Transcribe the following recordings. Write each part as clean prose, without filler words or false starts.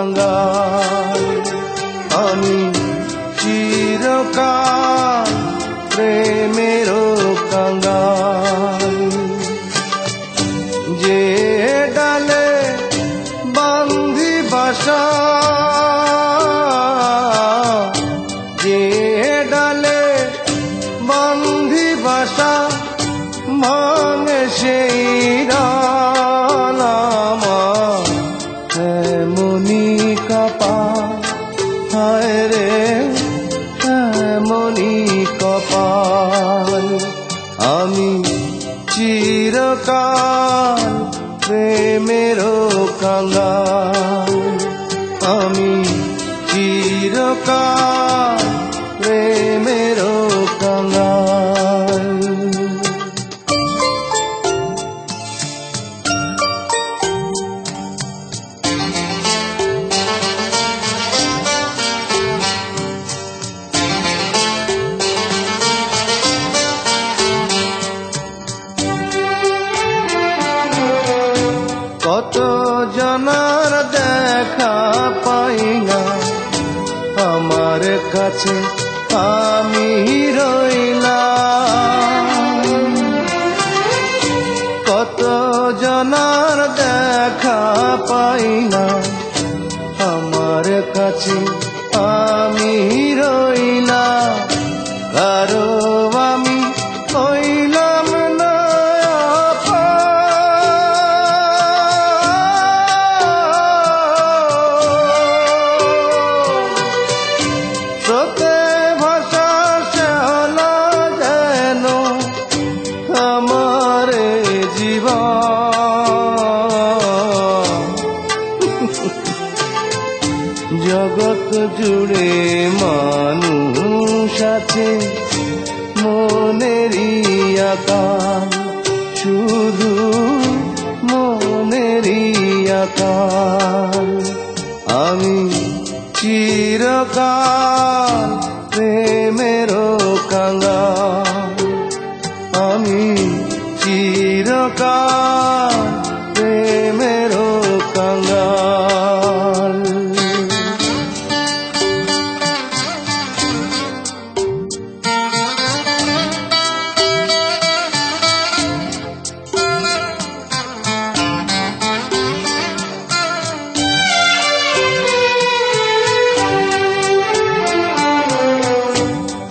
কাঙ্গাল। আমি চিরকাল প্রেমেরও কাঙ্গাল। যে ডালে বান্ধি বাসা, যে ডালে বান্ধি বাসা, ভাঙে সেই ডাল আমার এমনি কপাল। হায় রে এমনি কপাল। আমি চিরকাল প্রেমেরও কাঙ্গাল। আমি চিরকাল প্রেমেরও কাঙ্গাল। কত জনার দেখা পাই না, আমার কাছে আমি রইলাম। কত জনার দেখা পাই না, আমার কাছে আমি রইলাম। কারো আমি হইলাম না স্রোতে ভাষা শ্যাওলা যেন আমার জীবন। জগৎ জুড়ে মানুষ আছে মনেরই আকাল, শুধু মনেরই আকাল। আমি চিরকাল প্রেমেরও কাঙ্গাল। আমি চিরকাল প্রেমেরও কাঙ্গাল।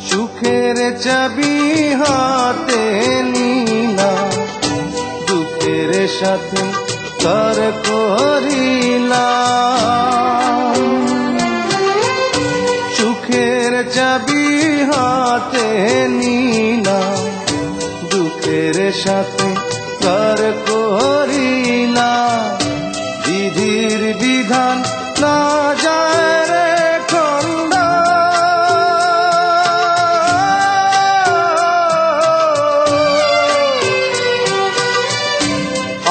সুখের চাবি হাতে নিলা, দুঃখের সাথে তর করিলাম। সুখের চাবি হাতে নিলা, দুঃখের সাথে তর করিলাম। বিধির বিধান না যায় রে খন্দা,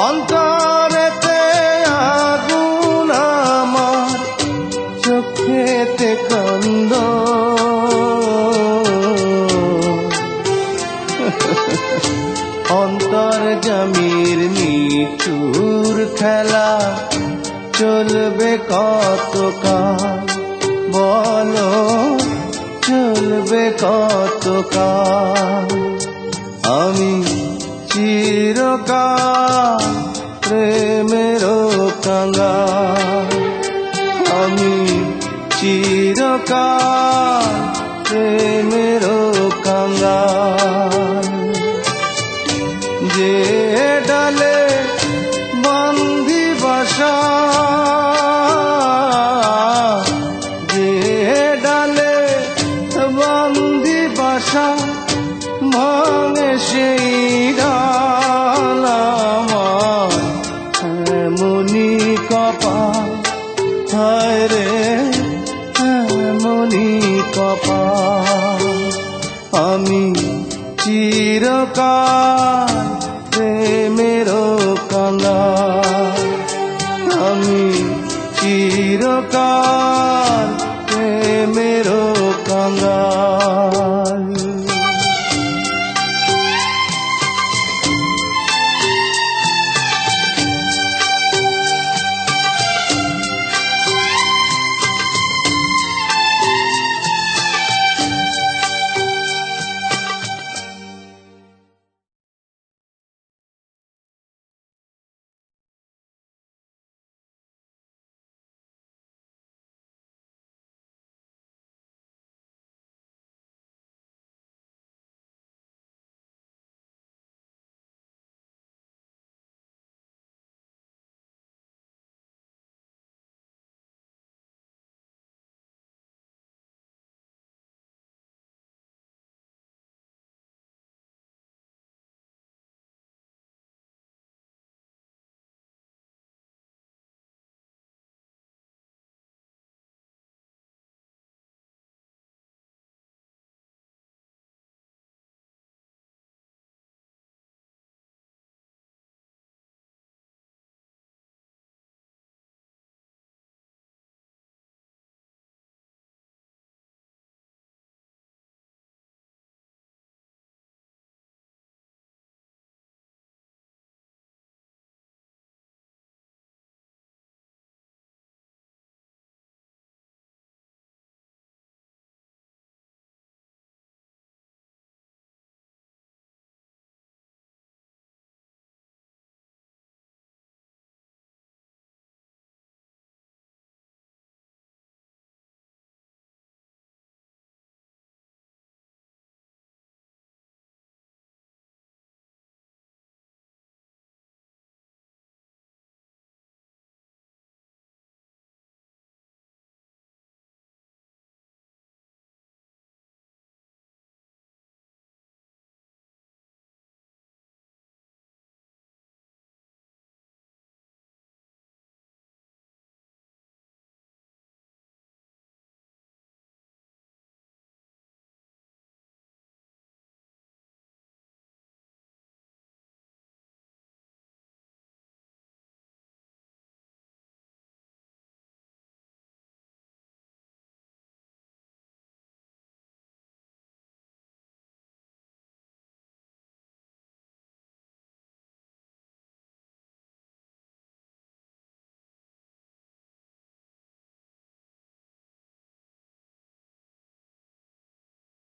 অন্তরেতে আগুন আমার, চোখেতে কান্দ। অন্তর্যামীর নিঠুর খেলা চলবে কতকাল, বলো চলবে কতকাল। আমি চিরকাল প্রেমেরও কাঙ্গাল। আমি চিরকাল প্রেমেরও কাঙ্গাল। যে ডালে বান্ধি বাসা, যে ডালে বান্ধি বাসা, ভাঙে সেই ডাল আমার এমনি কপাল। হায় রে এমনি কপাল। আমি চিরকাল